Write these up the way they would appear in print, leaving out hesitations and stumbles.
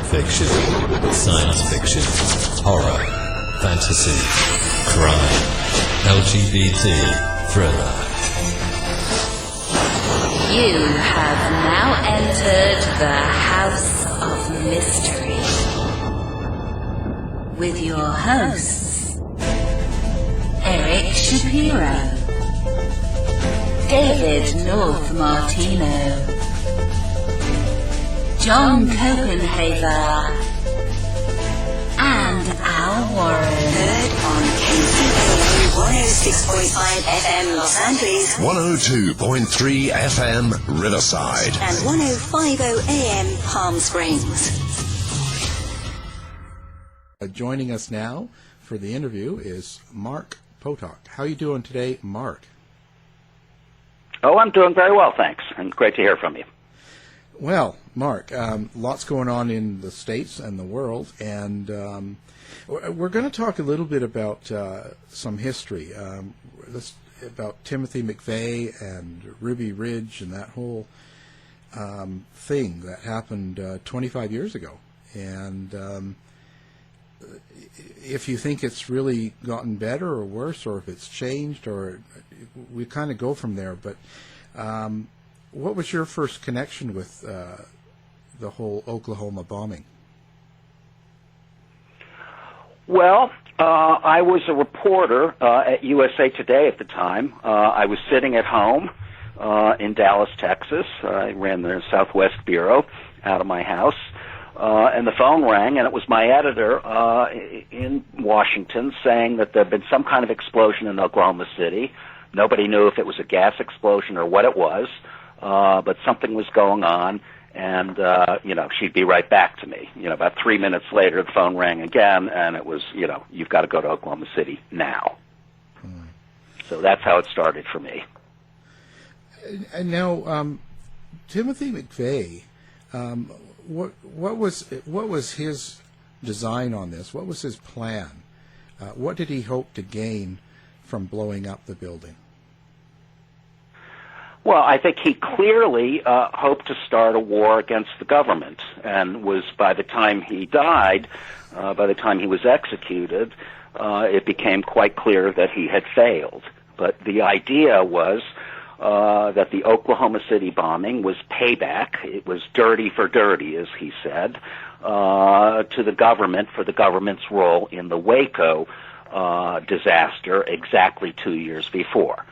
fiction, science fiction, horror, fantasy, crime, LGBT, thriller. You have now entered the House of Mystery with your hosts, Eric Shapiro, David North Martino, John Copenhaver, and Al Warren. Heard on KCAA 106.5 FM Los Angeles, 102.3 FM Riverside, and 105.0 AM Palm Springs. Joining us now for the interview is Mark Potok. How are you doing today, Mark? Oh, I'm doing very well, thanks, and great to hear from you. Well, Mark, lots going on in the States and the world, and we're going to talk a little bit about some history, about Timothy Mcveigh and Ruby Ridge and that whole thing that happened 25 years ago. And if you think it's really gotten better or worse, or if it's changed, or we kind of go from there, but what was your first connection with the whole Oklahoma bombing? Well, I was a reporter at USA Today at the time. I was sitting at home in Dallas, Texas. I ran the Southwest Bureau out of my house, and the phone rang, and it was my editor in Washington saying that there had been some kind of explosion in Oklahoma City. Nobody knew if it was a gas explosion or what it was. But something was going on, and, she'd be right back to me. About 3 minutes later, the phone rang again, and it was, you've got to go to Oklahoma City now. So that's how it started for me. And now, Timothy McVeigh, what was his design on this? What was his plan? What did he hope to gain from blowing up the building? Well, I think he clearly hoped to start a war against the government, and was, by the time he died, by the time he was executed, it became quite clear that he had failed. But the idea was that the Oklahoma City bombing was payback. It was dirty for dirty, as he said, to the government for the government's role in the Waco disaster exactly 2 years before.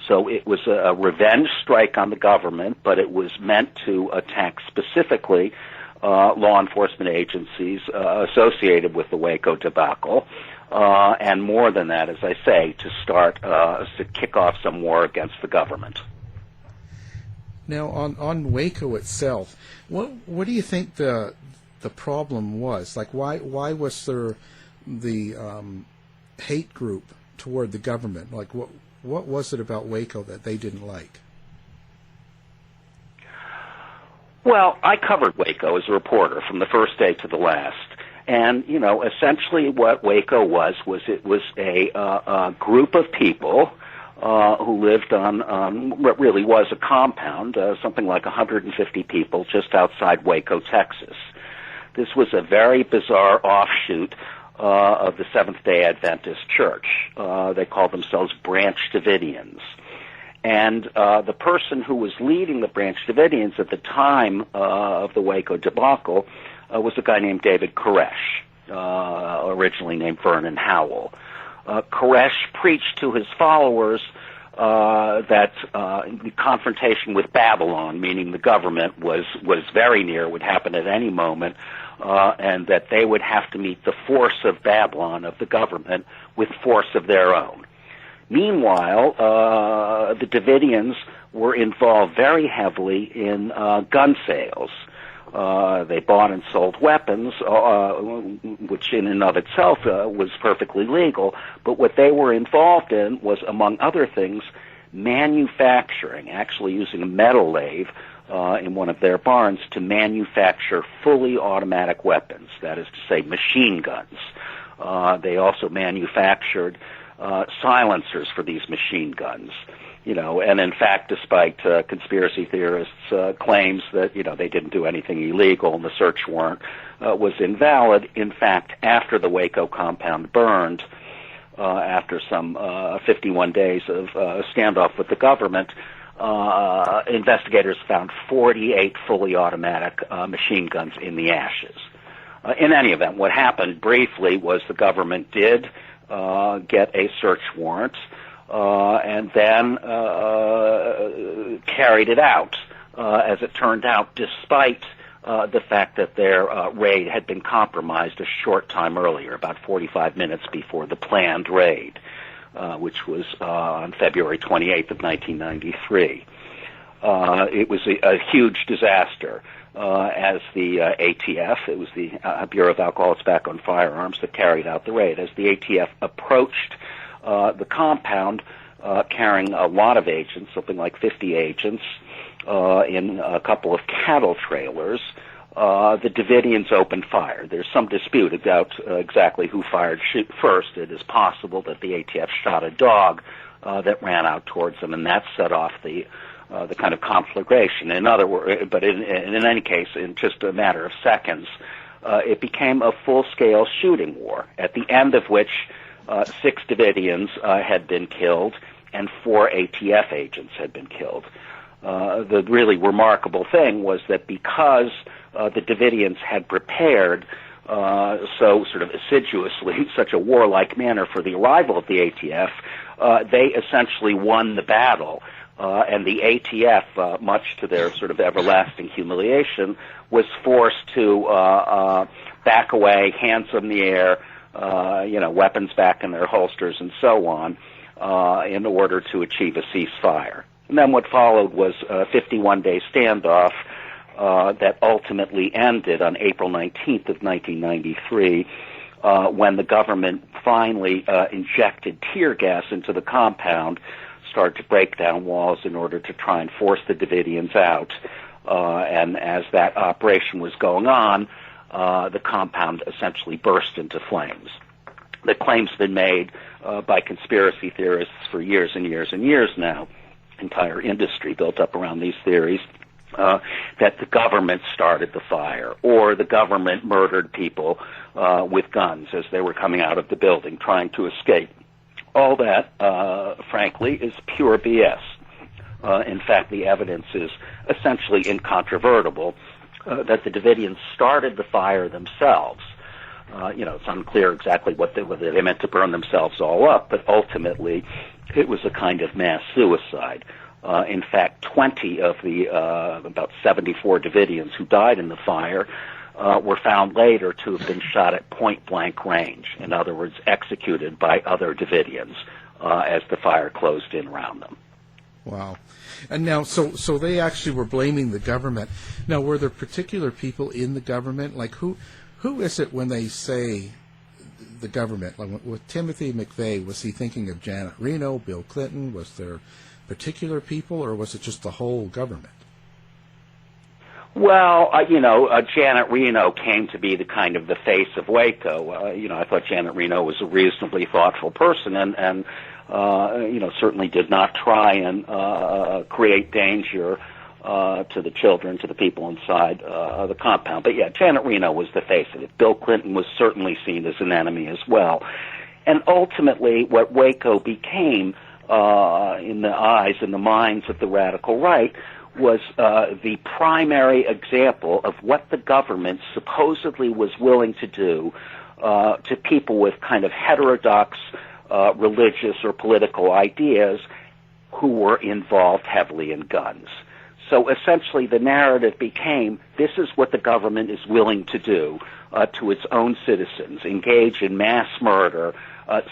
So it was a revenge strike on the government, but it was meant to attack specifically law enforcement agencies associated with the Waco debacle, and more than that, as I say, to kick off some war against the government. Now, on Waco itself, what do you think the problem was? Like, why was there the hate group toward the government? Like, what was it about Waco that they didn't like? Well, I covered Waco as a reporter from the first day to the last. And, essentially what Waco was it was a group of people who lived on what really was a compound, something like 150 people just outside Waco, Texas. This was a very bizarre offshoot of the Seventh-day Adventist Church. They called themselves Branch Davidians. And the person who was leading the Branch Davidians at the time of the Waco debacle was a guy named David Koresh, originally named Vernon Howell. Koresh preached to his followers that the confrontation with Babylon, meaning the government, was very near, would happen at any moment, and that they would have to meet the force of Babylon, of the government, with force of their own. Meanwhile, the Davidians were involved very heavily in gun sales. They bought and sold weapons, which in and of itself was perfectly legal, but what they were involved in was, among other things, manufacturing, actually using a metal lathe in one of their barns to manufacture fully automatic weapons, that is to say, machine guns. They also manufactured silencers for these machine guns. And in fact, despite conspiracy theorists' claims that, they didn't do anything illegal and the search warrant was invalid, in fact, after the Waco compound burned, after some 51 days of standoff with the government, investigators found 48 fully automatic machine guns in the ashes. In any event, what happened briefly was the government did get a search warrant, and then carried it out, as it turned out, despite the fact that their raid had been compromised a short time earlier, about 45 minutes before the planned raid, which was on February 28th of 1993. It was a huge disaster, as the ATF, it was the Bureau of Alcohol, Tobacco, and Firearms that carried out the raid. As the ATF approached the compound, carrying a lot of agents, something like 50 agents, in a couple of cattle trailers, the Davidians opened fire. There's some dispute about exactly who fired first. It is possible that the ATF shot a dog that ran out towards them, and that set off the kind of conflagration. In other words, but in any case, in just a matter of seconds, it became a full-scale shooting war, at the end of which 6 Davidians had been killed and 4 ATF agents had been killed. The really remarkable thing was that because the Davidians had prepared so sort of assiduously, such a warlike manner for the arrival of the ATF, they essentially won the battle. And the ATF, much to their sort of everlasting humiliation, was forced to back away, hands in the air, weapons back in their holsters and so on, in order to achieve a ceasefire. And then what followed was a 51-day standoff that ultimately ended on April 19th of 1993, when the government finally injected tear gas into the compound, started to break down walls in order to try and force the Davidians out. And as that operation was going on, the compound essentially burst into flames. The claim's been made by conspiracy theorists for years and years and years now, entire industry built up around these theories, that the government started the fire, or the government murdered people with guns as they were coming out of the building trying to escape. All that, frankly, is pure BS. In fact, the evidence is essentially incontrovertible that the Davidians started the fire themselves. It's unclear exactly whether they meant to burn themselves all up, but ultimately it was a kind of mass suicide. In fact, 20 of the about 74 Davidians who died in the fire were found later to have been shot at point-blank range, in other words, executed by other Davidians as the fire closed in around them. Wow. And now, so they actually were blaming the government. Now, were there particular people in the government? Like, who is it when they say the government? Like, with Timothy McVeigh, was he thinking of Janet Reno, Bill Clinton? Was there particular people, or was it just the whole government? Well, Janet Reno came to be the kind of the face of Waco. I thought Janet Reno was a reasonably thoughtful person, and certainly did not try and create danger to the children, to the people inside the compound. But yeah, Janet Reno was the face of it. Bill Clinton was certainly seen as an enemy as well. And ultimately, what Waco became in the eyes and the minds of the radical right was the primary example of what the government supposedly was willing to do to people with kind of heterodox religious or political ideas who were involved heavily in guns. So essentially the narrative became, this is what the government is willing to do to its own citizens, engage in mass murder,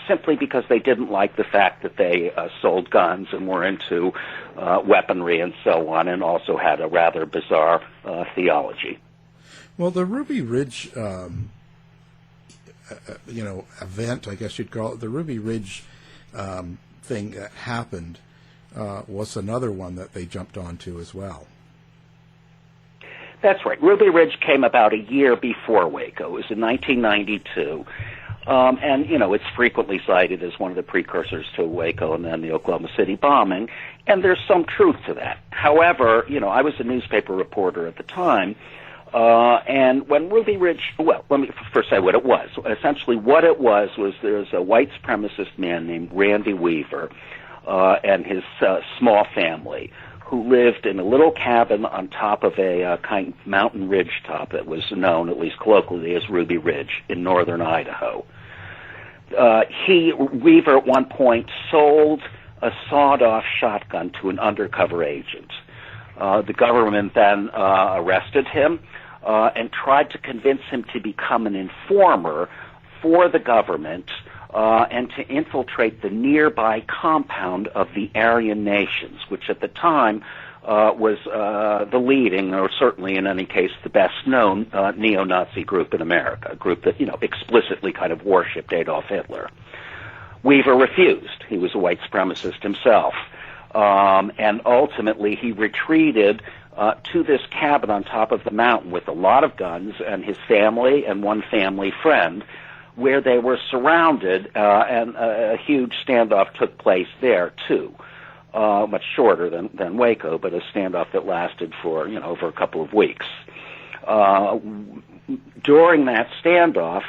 simply because they didn't like the fact that they sold guns and were into weaponry and so on, and also had a rather bizarre theology. Well, the Ruby Ridge, event, I guess you'd call it, the Ruby Ridge thing that happened was another one that they jumped onto as well. That's right. Ruby Ridge came about a year before Waco. It was in 1992. And, it's frequently cited as one of the precursors to Waco and then the Oklahoma City bombing, and there's some truth to that. However, I was a newspaper reporter at the time, and when Ruby Ridge, well, let me first say what it was. Essentially what it was there's a white supremacist man named Randy Weaver and his small family who lived in a little cabin on top of a kind of mountain ridge top that was known, at least colloquially, as Ruby Ridge in northern Idaho. Weaver at one point sold a sawed-off shotgun to an undercover agent. The government then arrested him and tried to convince him to become an informer for the government and to infiltrate the nearby compound of the Aryan Nations, which at the time was the leading, or certainly in any case the best-known neo-Nazi group in America, a group that, explicitly kind of worshipped Adolf Hitler. Weaver refused. He was a white supremacist himself. And ultimately he retreated to this cabin on top of the mountain with a lot of guns and his family and one family friend, where they were surrounded, and a huge standoff took place there, too. Much shorter than Waco, but a standoff that lasted for, over a couple of weeks. During that standoff,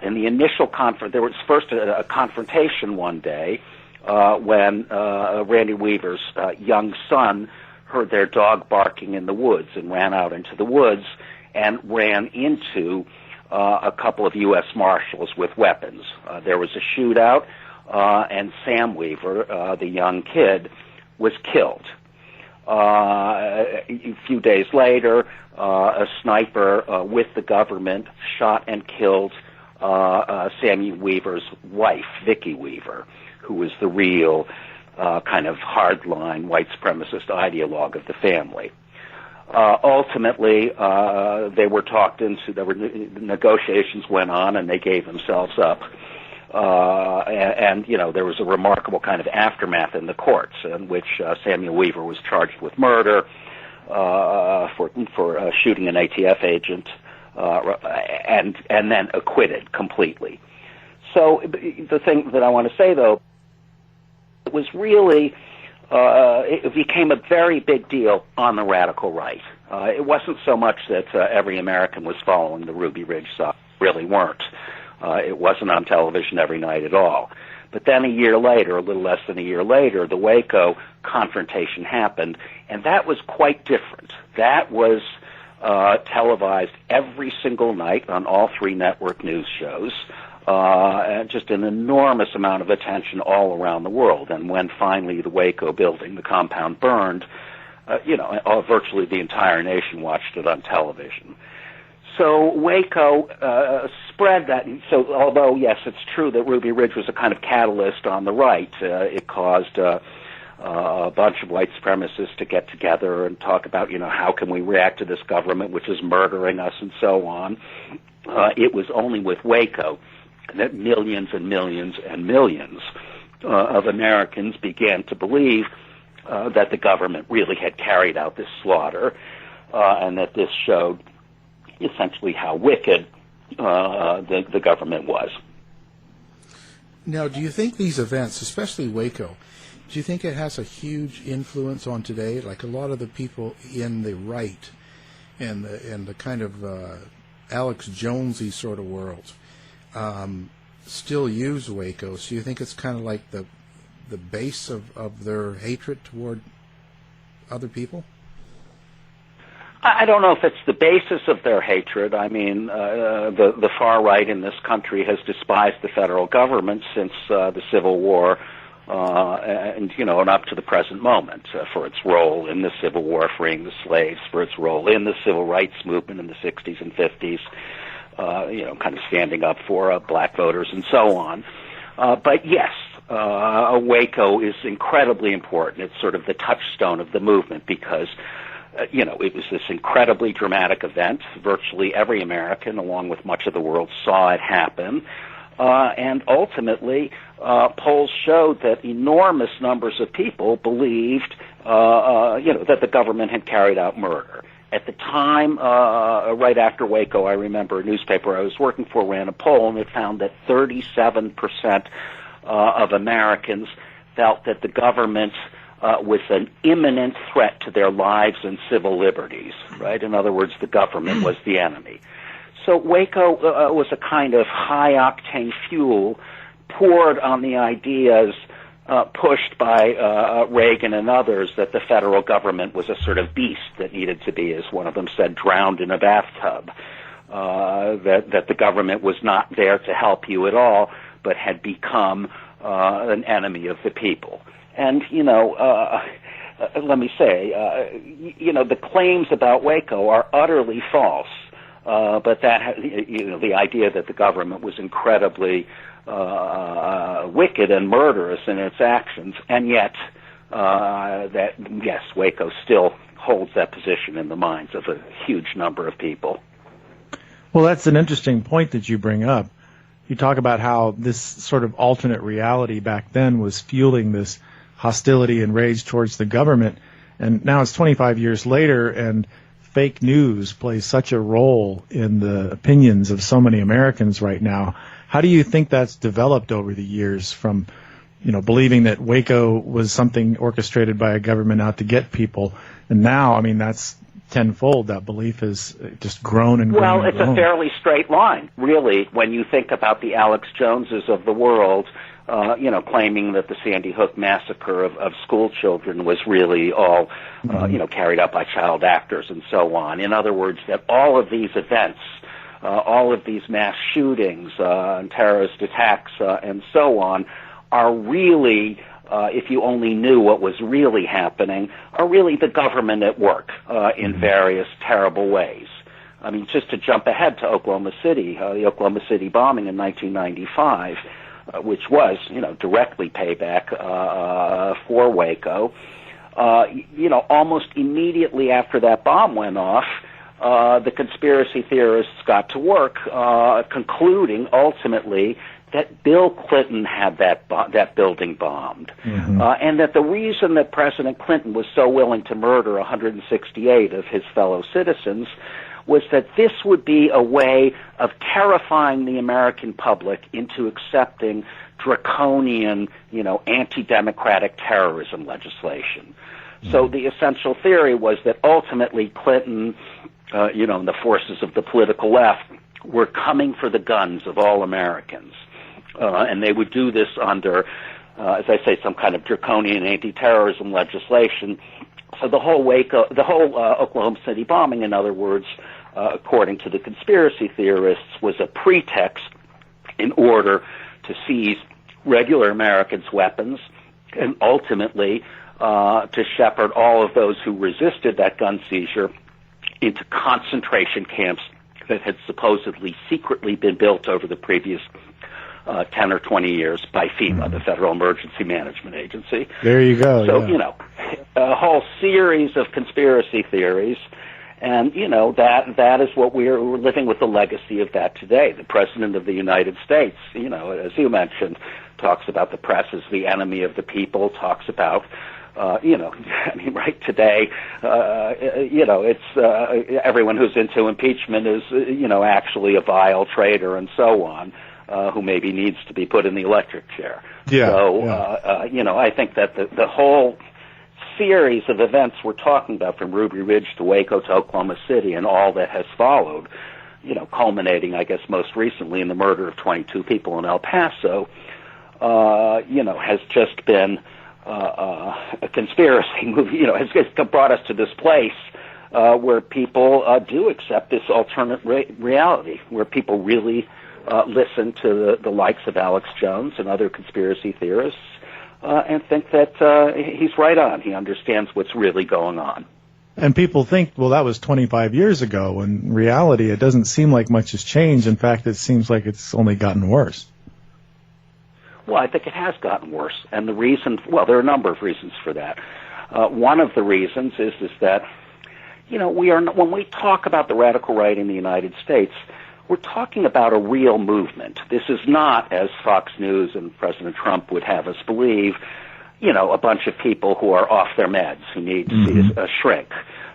in the initial there was first a confrontation one day when Randy Weaver's young son heard their dog barking in the woods and ran out into the woods and ran into a couple of U.S. Marshals with weapons. There was a shootout, and Sam Weaver, the young kid, was killed. A few days later, a sniper with the government shot and killed Sammy Weaver's wife, Vicki Weaver, who was the real kind of hardline white supremacist ideologue of the family. Ultimately, they were talked into, negotiations went on, and they gave themselves up. And there was a remarkable kind of aftermath in the courts in which Samuel Weaver was charged with murder for shooting an ATF agent, and then acquitted completely. So the thing that I want to say, though, it was really it became a very big deal on the radical right. It wasn't so much that every American was following the Ruby Ridge side. Really weren't. It wasn't on television every night at all. But then a year later, a little less than a year later, the Waco Confrontation happened, and that was quite different. That was televised every single night on all three network news shows. And just an enormous amount of attention all around the world. And when finally the Waco building, the compound, burned, virtually the entire nation watched it on television. So Waco spread that. So although, yes, it's true that Ruby Ridge was a kind of catalyst on the right, it caused a bunch of white supremacists to get together and talk about, how can we react to this government which is murdering us and so on. It was only with Waco that millions and millions and millions of Americans began to believe that the government really had carried out this slaughter, and that this showed essentially how wicked the government was. Now, do you think these events, especially Waco, do you think it has a huge influence on today? Like a lot of the people in the right and the kind of Alex Jonesy sort of world still use Waco. So you think it's kind of like the base of their hatred toward other people? I don't know if it's the basis of their hatred. I mean, the far right in this country has despised the federal government since the Civil War, and up to the present moment, for its role in the Civil War freeing the slaves, for its role in the civil rights movement in the 60s and 50s, kind of standing up for black voters and so on. But yes, Waco is incredibly important. It's sort of the touchstone of the movement because it was this incredibly dramatic event. Virtually every American, along with much of the world, saw it happen. And ultimately, polls showed that enormous numbers of people believed, that the government had carried out murder. At the time, right after Waco, I remember a newspaper I was working for ran a poll, and it found that 37% of Americans felt that the government was an imminent threat to their lives and civil liberties, right? In other words, the government was the enemy. So Waco was a kind of high-octane fuel poured on the ideas pushed by Reagan and others that the federal government was a sort of beast that needed to be, as one of them said, drowned in a bathtub, that the government was not there to help you at all, but had become an enemy of the people. And, let me say, the claims about Waco are utterly false, but that, the idea that the government was incredibly wicked and murderous in its actions, and yet yes, Waco still holds that position in the minds of a huge number of people. Well, that's an interesting point that you bring up. You talk about how this sort of alternate reality back then was fueling this hostility and rage towards the government, and now it's 25 years later, and fake news plays such a role in the opinions of so many Americans right now. How do you think that's developed over the years from, believing that Waco was something orchestrated by a government out to get people, and now, that's tenfold. That belief has just grown and grown. Well, and it's grown. a fairly straight line, really, when you think about the Alex Joneses of the world, claiming that the Sandy Hook massacre of school children was really all, carried out by child actors and so on. In other words, that all of these events, all of these mass shootings and terrorist attacks and so on are really, if you only knew what was really happening, are really the government at work in various terrible ways. Just to jump ahead to Oklahoma City, the Oklahoma City bombing in 1995, which was, directly payback for Waco. Almost immediately after that bomb went off, the conspiracy theorists got to work, concluding ultimately that Bill Clinton had that building bombed, and that the reason that President Clinton was so willing to murder 168 of his fellow citizens was that this would be a way of terrifying the American public into accepting draconian, anti-democratic terrorism legislation. So the essential theory was that ultimately Clinton, and the forces of the political left were coming for the guns of all Americans. And they would do this under, as I say, some kind of draconian anti-terrorism legislation. So the whole Oklahoma City bombing, in other words, according to the conspiracy theorists, was a pretext in order to seize regular Americans' weapons and ultimately to shepherd all of those who resisted that gun seizure into concentration camps that had supposedly secretly been built over the previous 10 or 20 years by FEMA, the Federal Emergency Management Agency. There you go. So, yeah. A whole series of conspiracy theories, and, that is what we're living with the legacy of that today. The President of the United States, as you mentioned, talks about the press as the enemy of the people, talks about, right today, it's, everyone who's into impeachment is, actually a vile traitor and so on. Who maybe needs to be put in the electric chair. Yeah, so, yeah. I think that the whole series of events we're talking about, from Ruby Ridge to Waco to Oklahoma City and all that has followed, culminating, I guess, most recently in the murder of 22 people in El Paso, has just been a conspiracy movie, has brought us to this place where people do accept this alternate reality, where people really listen to the likes of Alex Jones and other conspiracy theorists and think that he's right on. He understands what's really going on. And people think, well, that was 25 years ago. In reality, it doesn't seem like much has changed. In fact, it seems like it's only gotten worse. Well, I think it has gotten worse. And the reason, well, there are a number of reasons for that. One of the reasons is that, when we talk about the radical right in the United States, we're talking about a real movement. This is not, as Fox News and President Trump would have us believe, a bunch of people who are off their meds, who need to see a shrink.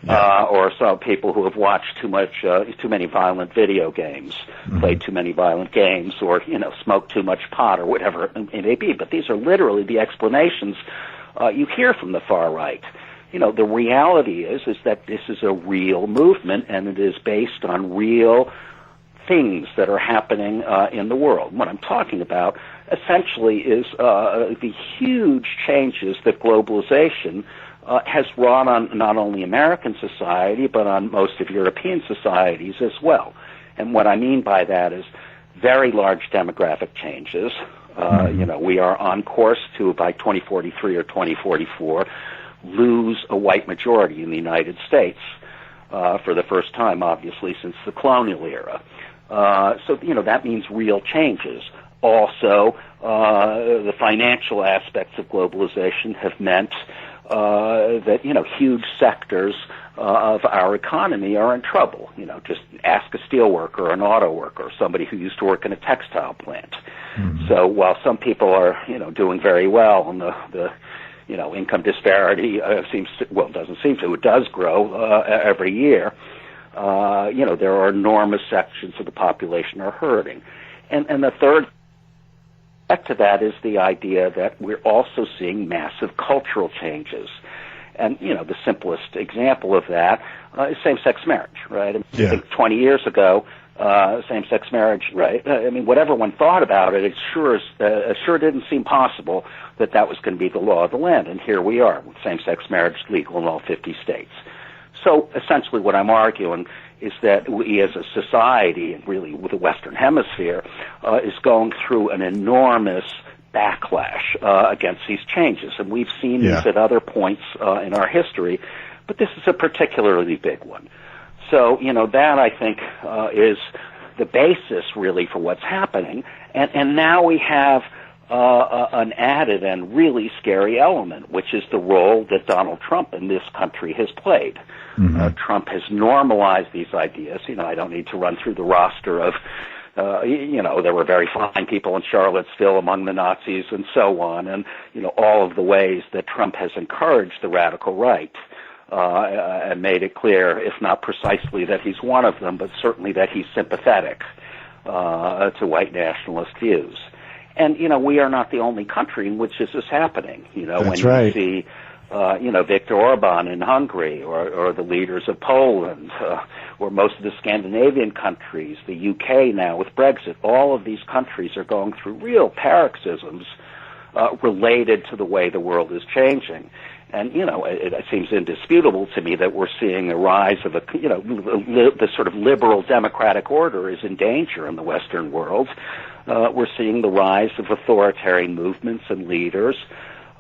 or some people who have watched too many violent video games, played too many violent games, or smoked too much pot, or whatever it may be. But these are literally the explanations you hear from the far right. The reality is that this is a real movement, and it is based on real things that are happening in the world. What I'm talking about essentially is the huge changes that globalization has wrought on not only American society, but on most of European societies as well. And what I mean by that is very large demographic changes. We are on course to, by 2043 or 2044, lose a white majority in the United States for the first time, obviously, since the colonial era. So that means real changes. Also, the financial aspects of globalization have meant that, huge sectors of our economy are in trouble. Just ask a steel worker, an auto worker, somebody who used to work in a textile plant. So while some people are, doing very well, and the income disparity it does grow every year. There are enormous sections of the population are hurting. And the third aspect to that is the idea that we're also seeing massive cultural changes. And, the simplest example of that is same-sex marriage, right? I think 20 years ago, same-sex marriage, right? Whatever one thought about it, it sure didn't seem possible that was going to be the law of the land. And here we are with same-sex marriage legal in all 50 states. So essentially what I'm arguing is that we as a society, and really with the Western Hemisphere, is going through an enormous backlash against these changes. And we've seen these at other points in our history, but this is a particularly big one. So, that I think is the basis really for what's happening. And now we have an added and really scary element, which is the role that Donald Trump in this country has played. Trump has normalized these ideas. I don't need to run through the roster of, there were very fine people in Charlottesville among the Nazis and so on, and, all of the ways that Trump has encouraged the radical right. And made it clear, if not precisely that he's one of them, but certainly that he's sympathetic to white nationalist views. And, we are not the only country in which this is happening. That's when right. you see, Viktor Orban in Hungary, or the leaders of Poland, or most of the Scandinavian countries, the UK now with Brexit, all of these countries are going through real paroxysms related to the way the world is changing. And, it seems indisputable to me that we're seeing a rise of the sort of liberal democratic order is in danger in the Western world. We're seeing the rise of authoritarian movements and leaders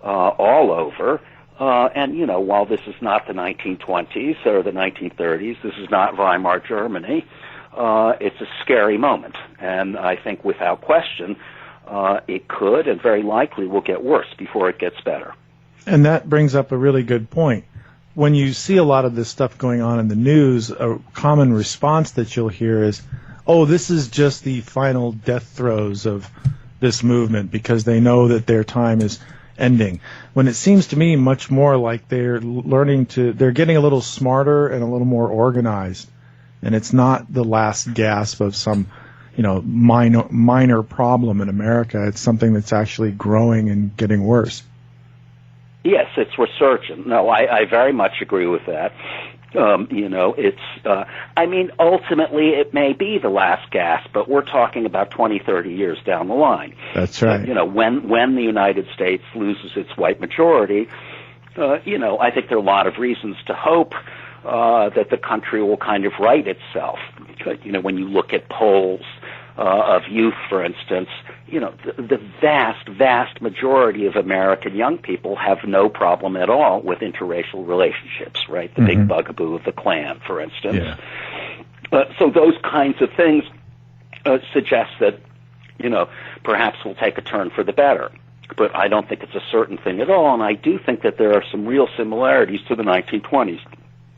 all over. And, while this is not the 1920s or the 1930s, this is not Weimar Germany, it's a scary moment. And I think without question, it could and very likely will get worse before it gets better. And that brings up a really good point. When you see a lot of this stuff going on in the news, a common response that you'll hear is, oh, this is just the final death throes of this movement because they know that their time is ending. When it seems to me much more like they're getting a little smarter and a little more organized. And it's not the last gasp of some, minor problem in America. It's something that's actually growing and getting worse. Yes, it's resurgent. No, I very much agree with that. Ultimately it may be the last gasp, but we're talking about 20, 30 years down the line. That's right. When the United States loses its white majority, I think there are a lot of reasons to hope that the country will kind of right itself. When you look at polls of youth, for instance, the vast majority of American young people have no problem at all with interracial relationships, right? The big bugaboo of the Klan, for instance. Yeah. So those kinds of things suggest that, perhaps we'll take a turn for the better. But I don't think it's a certain thing at all, and I do think that there are some real similarities to the 1920s.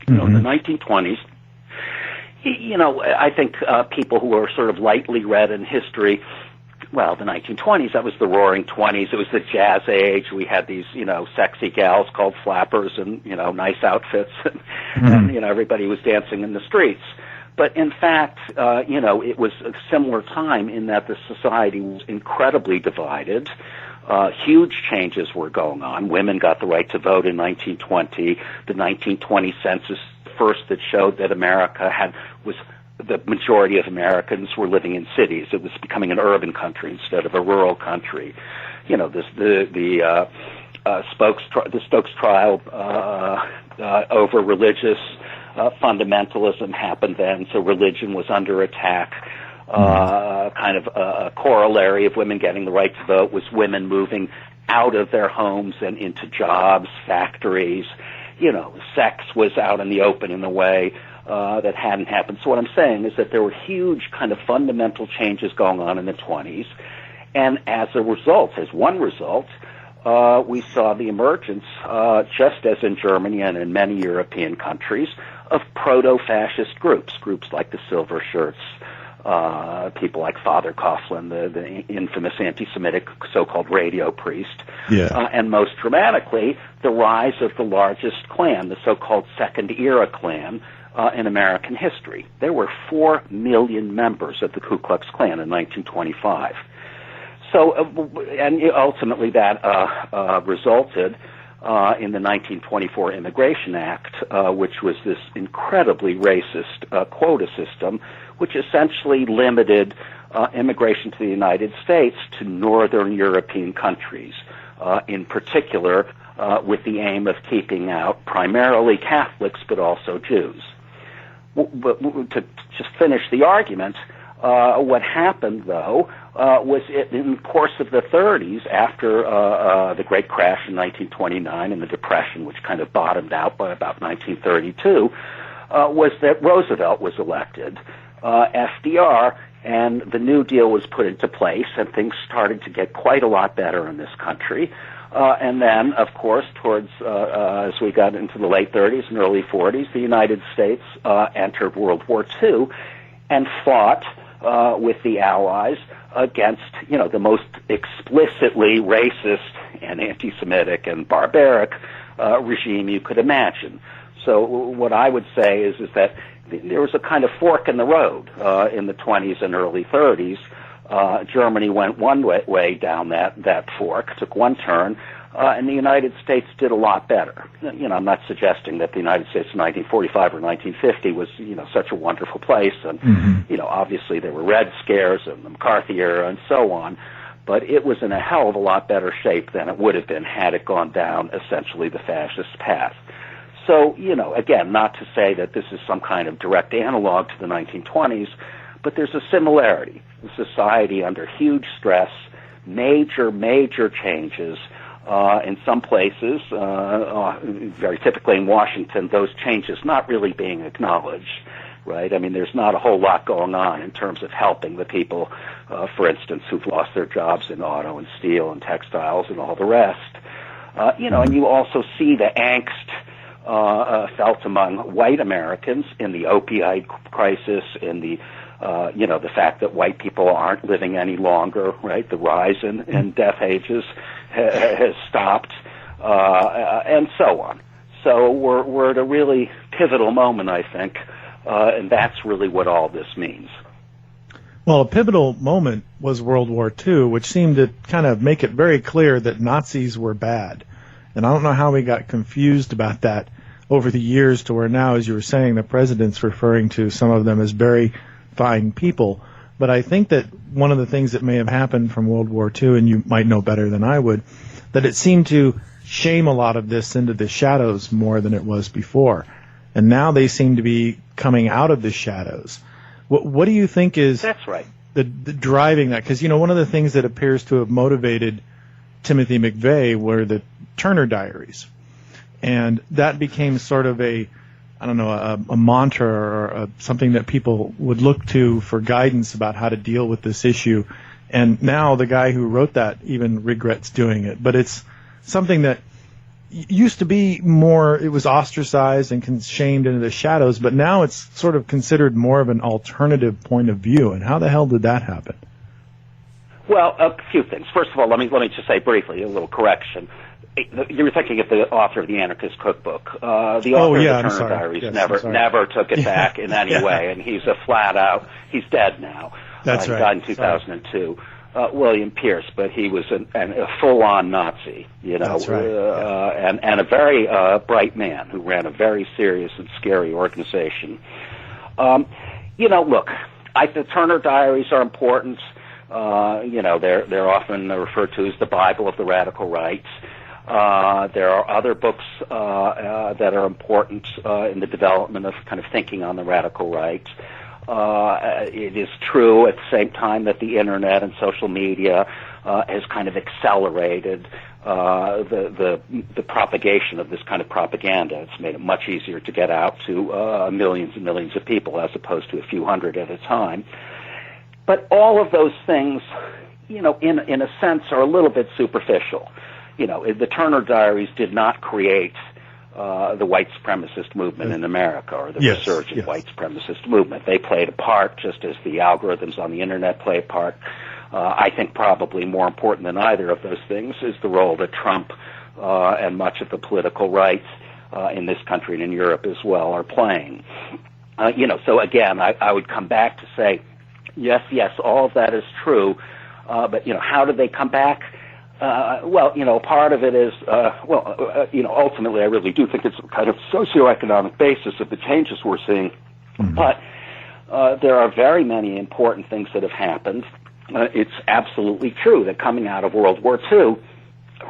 In the 1920s, I think people who are sort of lightly read in history the 1920s, that was the roaring 20s. It was the jazz age. We had these, sexy gals called flappers and, nice outfits. And, everybody was dancing in the streets. But in fact, it was a similar time in that the society was incredibly divided. Huge changes were going on. Women got the right to vote in 1920. The 1920 census first that showed that the majority of Americans were living in cities. It was becoming an urban country instead of a rural country. The Stokes trial over religious fundamentalism happened then, so religion was under attack. Kind of a corollary of women getting the right to vote was women moving out of their homes and into jobs, factories. Sex was out in the open in a way that hadn't happened. So what I'm saying is that there were huge kind of fundamental changes going on in the 20s. And as one result, we saw the emergence, just as in Germany and in many European countries, of proto-fascist groups like the Silver Shirts, people like Father Coughlin, the infamous anti-Semitic so-called radio priest, and most dramatically, the rise of the largest Klan, the so-called Second Era Klan, in American history. There were 4 million members of the Ku Klux Klan in 1925. So, and ultimately that resulted in the 1924 Immigration Act, which was this incredibly racist quota system, which essentially limited immigration to the United States to northern European countries, in particular with the aim of keeping out primarily Catholics but also Jews. But to just finish the argument, what happened, though, was in the course of the 30s, after the Great Crash in 1929 and the Depression, which kind of bottomed out by about 1932, was that Roosevelt was elected, FDR, and the New Deal was put into place, and things started to get quite a lot better in this country. And then, of course, towards as we got into the late 30s and early 40s, the United States entered World War II and fought with the Allies against, the most explicitly racist and anti-Semitic and barbaric regime you could imagine. So what I would say is that there was a kind of fork in the road in the 20s and early 30s. Germany went one way down that fork, took one turn, and the United States did a lot better. I'm not suggesting that the United States in 1945 or 1950 was, such a wonderful place, and, obviously there were Red Scares and the McCarthy era and so on, but it was in a hell of a lot better shape than it would have been had it gone down essentially the fascist path. So, again, not to say that this is some kind of direct analog to the 1920s, but there's a similarity. The society under huge stress, major changes. In some places, very typically in Washington, those changes not really being acknowledged, right? I mean, there's not a whole lot going on in terms of helping the people, for instance, who've lost their jobs in auto and steel and textiles and all the rest. And you also see the angst felt among white Americans in the opioid crisis, in the the fact that white people aren't living any longer, right? The rise in death ages has stopped, and so on. So we're at a really pivotal moment, I think, and that's really what all this means. Well, a pivotal moment was World War II, which seemed to kind of make it very clear that Nazis were bad. And I don't know how we got confused about that over the years to where now, as you were saying, the president's referring to some of them as very fine people. But I think that one of the things that may have happened from World War II, and you might know better than I would, that it seemed to shame a lot of this into the shadows more than it was before. And now they seem to be coming out of the shadows. What do you think is That's right. the driving that? Because, one of the things that appears to have motivated Timothy McVeigh were the Turner Diaries. And that became sort of a mantra or something that people would look to for guidance about how to deal with this issue. And now the guy who wrote that even regrets doing it. But it's something that used to be more, it was ostracized and shamed into the shadows, but now it's sort of considered more of an alternative point of view. And how the hell did that happen? Well, a few things. First of all, let me just say briefly a little correction. You were thinking of the author of the Anarchist Cookbook. The author of the Turner Diaries never took it back in any way, and he's a flat out. He's dead now. That's right. He died in 2002. William Pierce, but he was a full-on Nazi, you know, That's right. and a very bright man who ran a very serious and scary organization. You know, look, the Turner Diaries are important. You know, they're often referred to as the Bible of the radical right. There are other books that are important in the development of kind of thinking on the radical right. It is true at the same time that the internet and social media has kind of accelerated the propagation of this kind of propaganda. It's made it much easier to get out to millions and millions of people as opposed to a few hundred at a time. But all of those things, you know, in a sense, are a little bit superficial. You know, the Turner Diaries did not create the white supremacist movement in America or the resurgent white supremacist movement. They played a part just as the algorithms on the internet play a part. I think probably more important than either of those things is the role that Trump and much of the political right in this country and in Europe as well are playing. You know, so again, I would come back to say, yes, all of that is true, but, you know, how did they come back? Well, you know, part of it is, you know, ultimately I really do think it's a kind of socioeconomic basis of the changes we're seeing. Mm-hmm. But there are very many important things that have happened. It's absolutely true that coming out of World War II,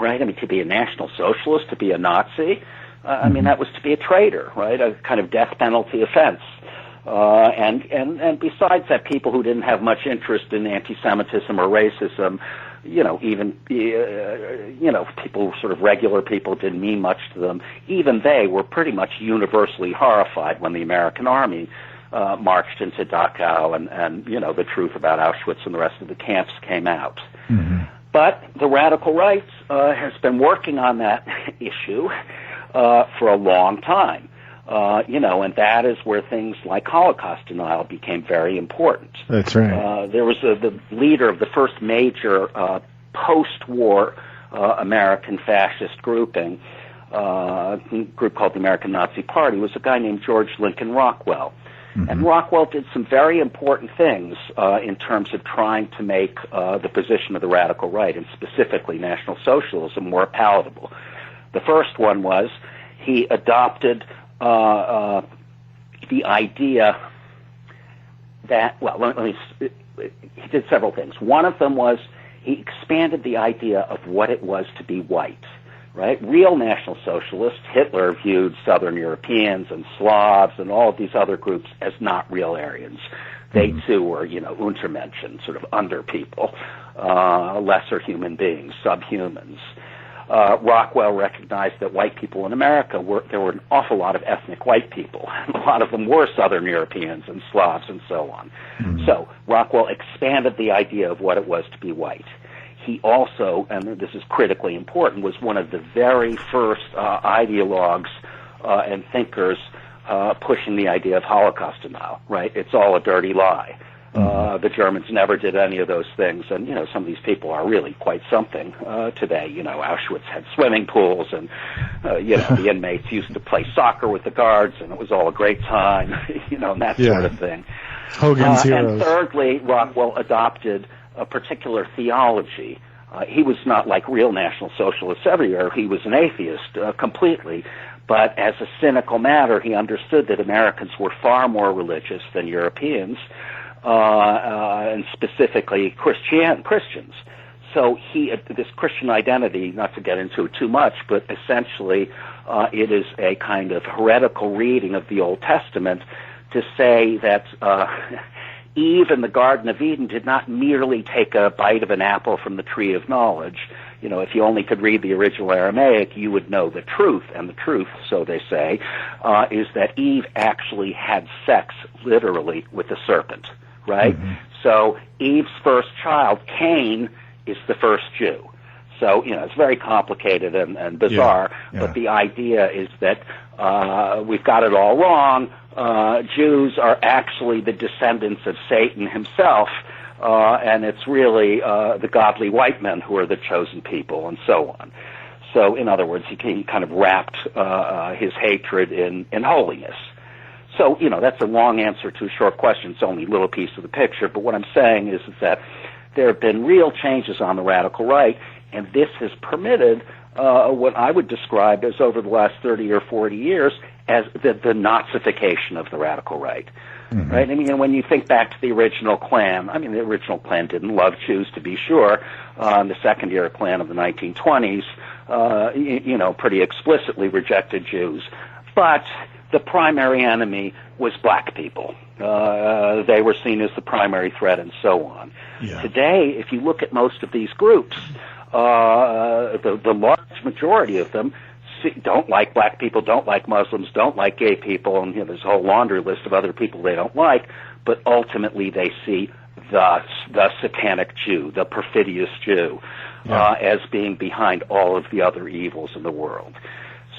right, I mean, to be a National Socialist, to be a Nazi, I mean, that was to be a traitor, right, a kind of death penalty offense. And besides that, people who didn't have much interest in anti-Semitism or racism, you know, even, you know, people, sort of regular people, didn't mean much to them. Even they were pretty much universally horrified when the American army marched into Dachau and, you know, the truth about Auschwitz and the rest of the camps came out. Mm-hmm. But the radical right has been working on that issue for a long time. You know, and that is where things like Holocaust denial became very important. That's right. There was the leader of the first major post-war American fascist grouping, a group called the American Nazi Party, was a guy named George Lincoln Rockwell. Mm-hmm. And Rockwell did some very important things in terms of trying to make the position of the radical right, and specifically National Socialism, more palatable. The first one was he adopted the idea that, well, he did several things. One of them was he expanded the idea of what it was to be white, right? Real National Socialists, Hitler viewed Southern Europeans and Slavs and all of these other groups as not real Aryans. They, too, were, you know, Untermenschen, sort of under people, lesser human beings, subhumans. Rockwell recognized that white people in America there were an awful lot of ethnic white people. A lot of them were Southern Europeans and Slavs and so on. Mm-hmm. So Rockwell expanded the idea of what it was to be white. He also, and this is critically important, was one of the very first ideologues and thinkers pushing the idea of Holocaust denial, right? It's all a dirty lie. The Germans never did any of those things, and, you know, some of these people are really quite something today. You know, Auschwitz had swimming pools, and, you know, the inmates used to play soccer with the guards, and it was all a great time, you know, and that sort of thing. Hogan's heroes. And thirdly, Rockwell adopted a particular theology. He was not like real National Socialists everywhere. He was an atheist completely. But as a cynical matter, he understood that Americans were far more religious than Europeans, and specifically Christians. So this Christian identity, not to get into it too much, but essentially it is a kind of heretical reading of the Old Testament to say that Eve in the Garden of Eden did not merely take a bite of an apple from the tree of knowledge. You know, if you only could read the original Aramaic, you would know the truth. And the truth, so they say, is that Eve actually had sex, literally, with the serpent, right? Mm-hmm. So Eve's first child, Cain, is the first Jew. So, you know, it's very complicated and bizarre, but the idea is that we've got it all wrong. Jews are actually the descendants of Satan himself, and it's really the godly white men who are the chosen people, and so on. So, in other words, he kind of wrapped his hatred in holiness. So, that's a long answer to a short question. It's only a little piece of the picture. But what I'm saying is that there have been real changes on the radical right, and this has permitted what I would describe as, over the last 30 or 40 years, as the Nazification of the radical right. Mm-hmm. Right? I mean, when you think back to the original Klan, the original Klan didn't love Jews, to be sure. The second-year Klan of the 1920s, pretty explicitly rejected Jews. But the primary enemy was black people. They were seen as the primary threat, and so on. Yeah. Today, if you look at most of these groups, the large majority of them don't like black people, don't like Muslims, don't like gay people, and there's a whole laundry list of other people they don't like, but ultimately they see the satanic Jew, the perfidious Jew, as being behind all of the other evils in the world.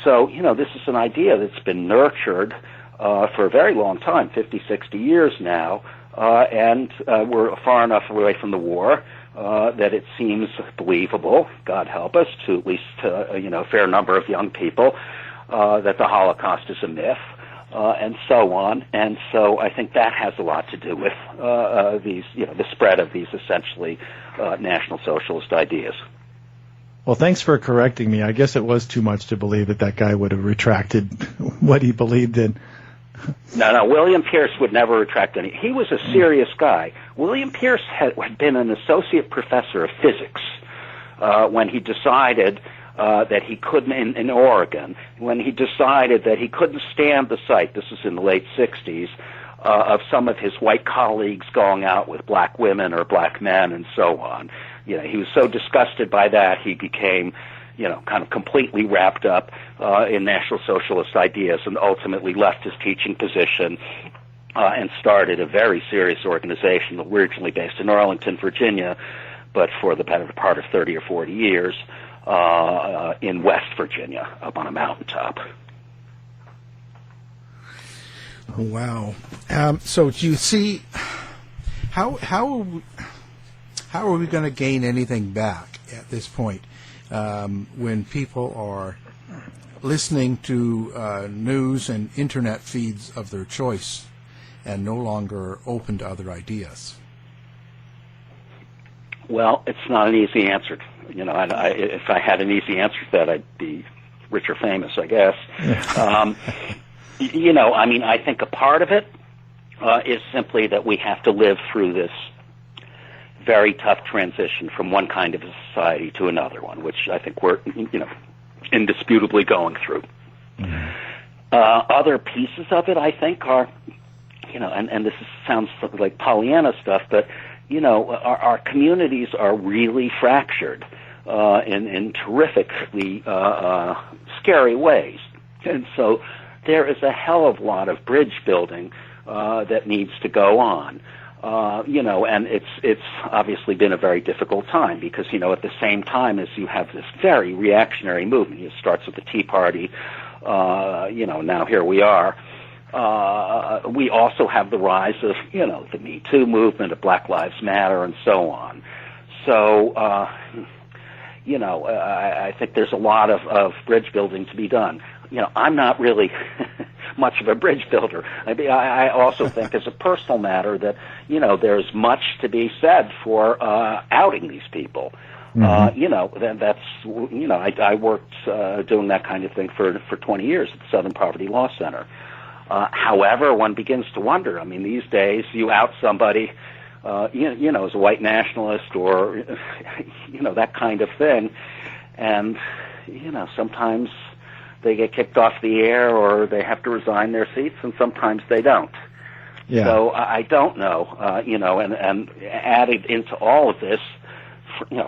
So, this is an idea that's been nurtured for a very long time, 50, 60 years now, and we're far enough away from the war that it seems believable, God help us, to at least a fair number of young people, that the Holocaust is a myth, and so on. And so I think that has a lot to do with these, the spread of these essentially National Socialist ideas. Well, thanks for correcting me. I guess it was too much to believe that guy would have retracted what he believed in. No, William Pierce would never retract any. He was a serious guy. William Pierce had been an associate professor of physics when he decided that he couldn't, in Oregon, when he decided that he couldn't stand the sight, this was in the late 60s, of some of his white colleagues going out with black women or black men and so on. He was so disgusted by that he became, kind of completely wrapped up in National Socialist ideas, and ultimately left his teaching position and started a very serious organization originally based in Arlington, Virginia, but for the better part of 30 or 40 years in West Virginia, up on a mountaintop. Oh, wow. So do you see how are we going to gain anything back at this point when people are listening to news and internet feeds of their choice and no longer open to other ideas? Well, it's not an easy answer. If I had an easy answer to that, I'd be rich or famous, I guess. I think a part of it is simply that we have to live through this very tough transition from one kind of a society to another one, which I think we're, indisputably going through. Mm-hmm. Other pieces of it, I think, are, and this sounds like Pollyanna stuff, but, our communities are really fractured in terrifically scary ways. And so there is a hell of a lot of bridge building that needs to go on. And it's obviously been a very difficult time because, at the same time as you have this very reactionary movement, it starts with the Tea Party, now here we are. We also have the rise of, the Me Too movement, of Black Lives Matter, and so on. So, I think there's a lot of bridge building to be done. I'm not really much of a bridge builder. I also think as a personal matter that, there's much to be said for outing these people. Mm-hmm. I worked doing that kind of thing for 20 years at the Southern Poverty Law Center. However, one begins to wonder, these days you out somebody, as a white nationalist or, that kind of thing, and, sometimes they get kicked off the air or they have to resign their seats, and sometimes they don't. Yeah. So I don't know, and added into all of this,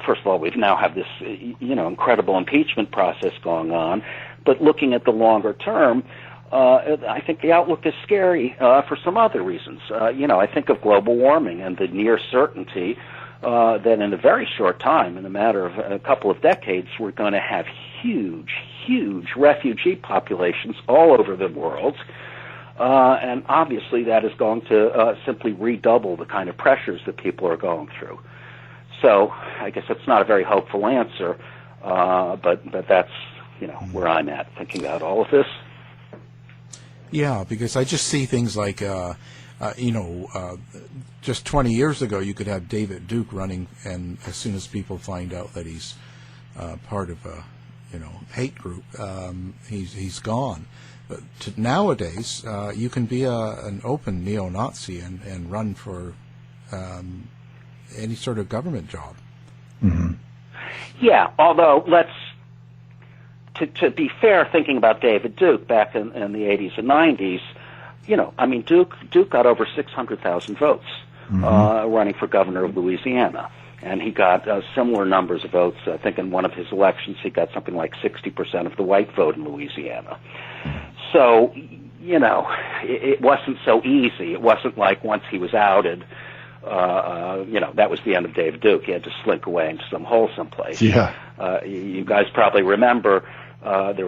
first of all, we now have this, incredible impeachment process going on, but looking at the longer term, I think the outlook is scary for some other reasons. I think of global warming and the near certainty that in a very short time, in a matter of a couple of decades, we're going to have huge refugee populations all over the world. and obviously that is going to simply redouble the kind of pressures that people are going through. So I guess it's not a very hopeful answer, but that's where I'm at thinking about all of this. Yeah, because I just see things like, just 20 years ago you could have David Duke running, and as soon as people find out that he's part of a hate group, he's gone. But nowadays you can be an open neo-Nazi and run for any sort of government job. Mm-hmm. Yeah, although to be fair, thinking about David Duke back in the 80s and 90s, Duke got over 600,000 votes running for governor of Louisiana, and he got similar numbers of votes. I think in one of his elections he got something like 60% of the white vote in Louisiana. So, it wasn't so easy. It wasn't like once he was outed, that was the end of David Duke. He had to slink away into some hole someplace. Yeah. You guys probably remember he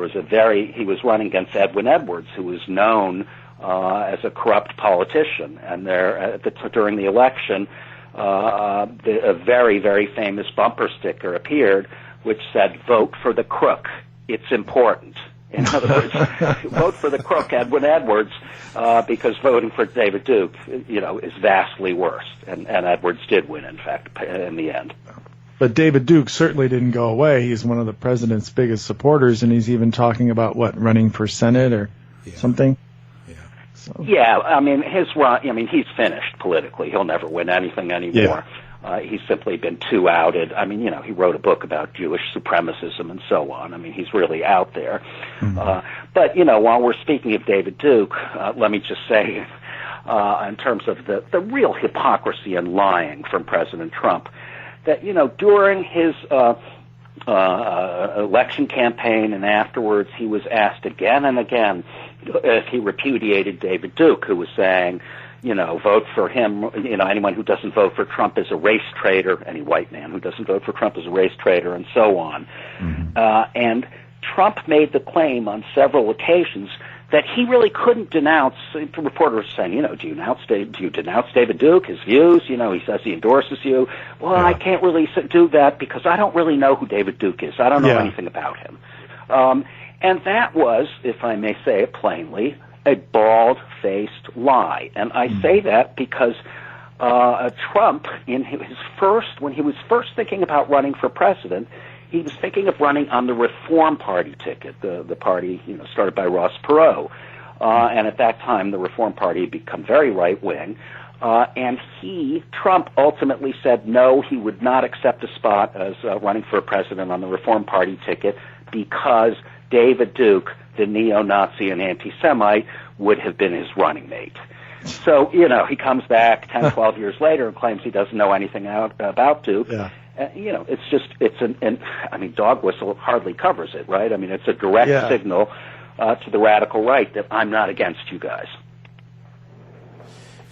was running against Edwin Edwards, who was known as a corrupt politician. And during the election, a very, very famous bumper sticker appeared which said, "Vote for the crook. It's important." In other words, vote for the crook, Edwin Edwards, because voting for David Duke, is vastly worse. And Edwards did win, in fact, in the end. But David Duke certainly didn't go away. He's one of the president's biggest supporters, and he's even talking about, running for Senate or something? Yeah. So. Yeah, he's finished politically. He'll never win anything anymore. Yeah. He's simply been too outed. He wrote a book about Jewish supremacism and so on. He's really out there. Mm-hmm. But while we're speaking of David Duke, let me just say, in terms of the real hypocrisy and lying from President Trump, that, during his election campaign and afterwards, he was asked again and again if he repudiated David Duke, who was saying, vote for him. Anyone who doesn't vote for Trump is a race traitor. Any white man who doesn't vote for Trump is a race traitor, and so on. Mm-hmm. And Trump made the claim on several occasions that he really couldn't denounce. Reporters saying, do you denounce David Duke, his views? He says he endorses you. Well, yeah. I can't really do that because I don't really know who David Duke is. I don't know anything about him. And that was, if I may say it plainly, a bald-faced lie. And I say that because Trump, when he was first thinking about running for president, he was thinking of running on the Reform Party ticket, the party started by Ross Perot. And at that time, the Reform Party had become very right-wing. And Trump, ultimately said no, he would not accept a spot as running for president on the Reform Party ticket because David Duke, the neo-Nazi and anti-Semite, would have been his running mate. So, he comes back 10, 12 years later and claims he doesn't know anything about Duke. Yeah. Dog whistle hardly covers it, right? It's a direct signal to the radical right that I'm not against you guys.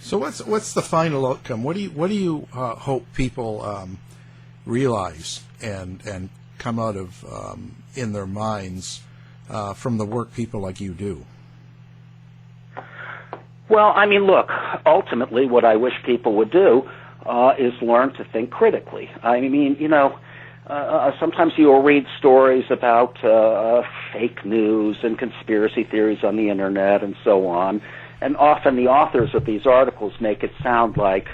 So what's the final outcome? What do you hope people realize and come out of in their minds from the work people like you do? Well, look, ultimately what I wish people would do is learn to think critically. Sometimes you'll read stories about fake news and conspiracy theories on the Internet and so on, and often the authors of these articles make it sound like,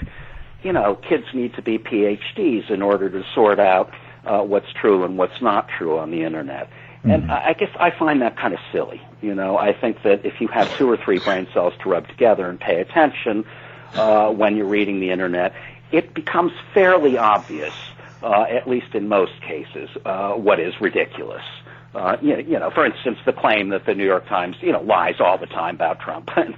kids need to be PhDs in order to sort out what's true and what's not true on the Internet. And I guess I find that kind of silly. I think that if you have 2 or 3 brain cells to rub together and pay attention when you're reading the Internet, it becomes fairly obvious, at least in most cases, what is ridiculous. For instance, the claim that the New York Times, lies all the time about Trump, and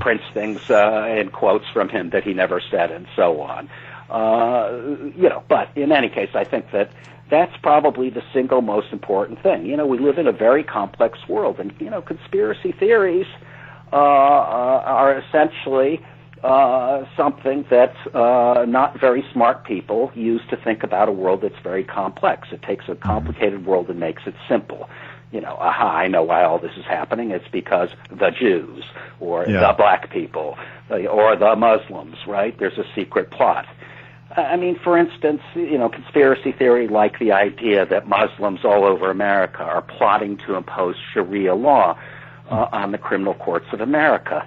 prints things in quotes from him that he never said, and so on. But in any case, I think that that's probably the single most important thing. We live in a very complex world, and conspiracy theories are essentially something that not very smart people use to think about a world that's very complex. It takes a complicated world and makes it simple. I know why all this is happening. It's because the Jews, or the black people, or the Muslims, right? There's a secret plot. I mean, for instance, conspiracy theory like the idea that Muslims all over America are plotting to impose Sharia law on the criminal courts of America.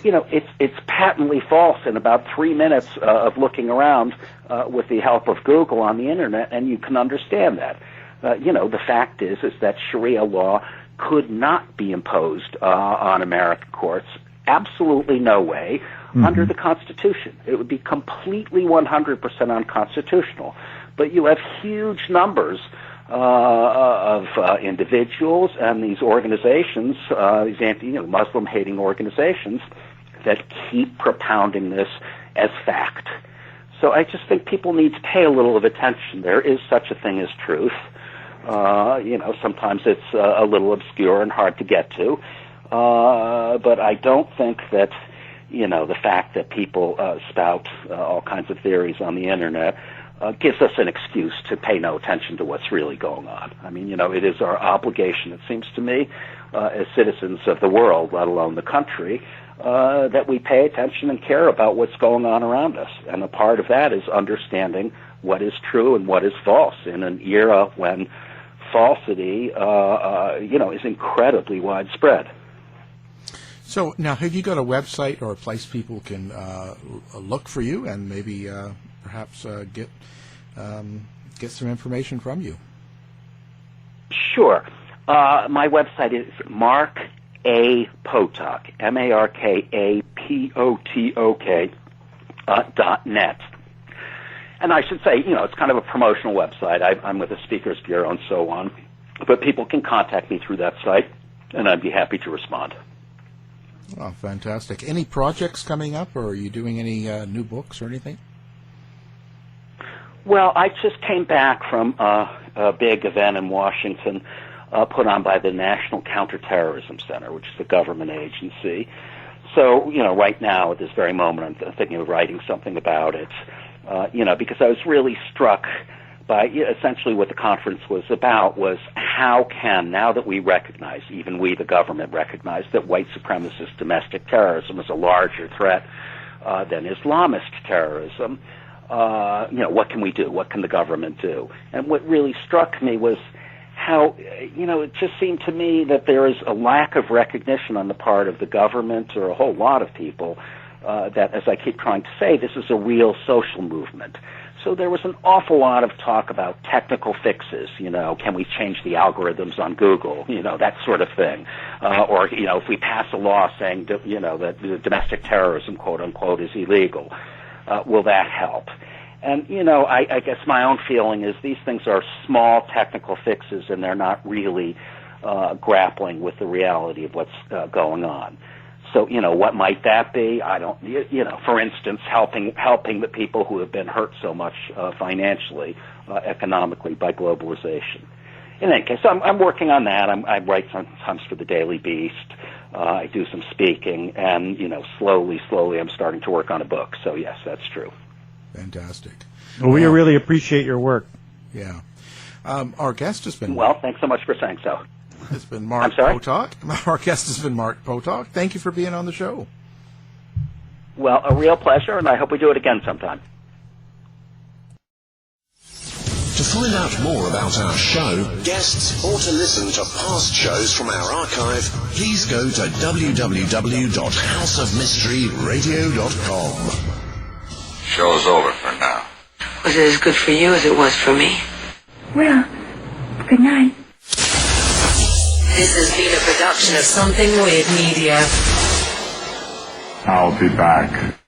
It's patently false in about 3 minutes of looking around with the help of Google on the internet, and you can understand that. The fact is that Sharia law could not be imposed on American courts. Absolutely no way. Under the Constitution. It would be completely 100% unconstitutional. But you have huge numbers of individuals and these organizations, these Muslim-hating organizations, that keep propounding this as fact. So I just think people need to pay a little of attention. There is such a thing as truth. Sometimes it's a little obscure and hard to get to. But I don't think that, the fact that people spout all kinds of theories on the internet gives us an excuse to pay no attention to what's really going on. I mean, it is our obligation, it seems to me, as citizens of the world, let alone the country, that we pay attention and care about what's going on around us. And a part of that is understanding what is true and what is false in an era when falsity, is incredibly widespread. So now, have you got a website or a place people can look for you and maybe perhaps get some information from you? Sure. My website is Mark A. Potok, MarkaPotok .net. And I should say, it's kind of a promotional website. I'm with the Speakers Bureau and so on. But people can contact me through that site, and I'd be happy to respond. Oh, fantastic. Any projects coming up, or are you doing any new books or anything? Well, I just came back from a big event in Washington put on by the National Counterterrorism Center, which is a government agency. So, right now, at this very moment, I'm thinking of writing something about it, because I was really struck by essentially what the conference was about was how can, now that we recognize, even we, the government, recognize that white supremacist domestic terrorism is a larger threat than Islamist terrorism, what can we do? What can the government do? And what really struck me was how, it just seemed to me that there is a lack of recognition on the part of the government or a whole lot of people that, as I keep trying to say, this is a real social movement. So there was an awful lot of talk about technical fixes, can we change the algorithms on Google, that sort of thing. Or, if we pass a law saying, that domestic terrorism, quote unquote, is illegal, will that help? And, I guess my own feeling is these things are small technical fixes and they're not really grappling with the reality of what's going on. So, what might that be? I don't, for instance, helping the people who have been hurt so much financially, economically by globalization. In any case, I'm working on that. I write sometimes for the Daily Beast. I do some speaking, and, slowly I'm starting to work on a book. So, yes, that's true. Fantastic. Well, we really appreciate your work. Yeah. Our guest has been... Well, thanks so much for saying so. It's been Mark Potok. Our guest has been Mark Potok. Thank you for being on the show. Well, a real pleasure, and I hope we do it again sometime. To find out more about our show, guests, or to listen to past shows from our archive, please go to www.houseofmysteryradio.com. Show's over for now. Was it as good for you as it was for me? Well, good night. This has been a production of Something Weird Media. I'll be back.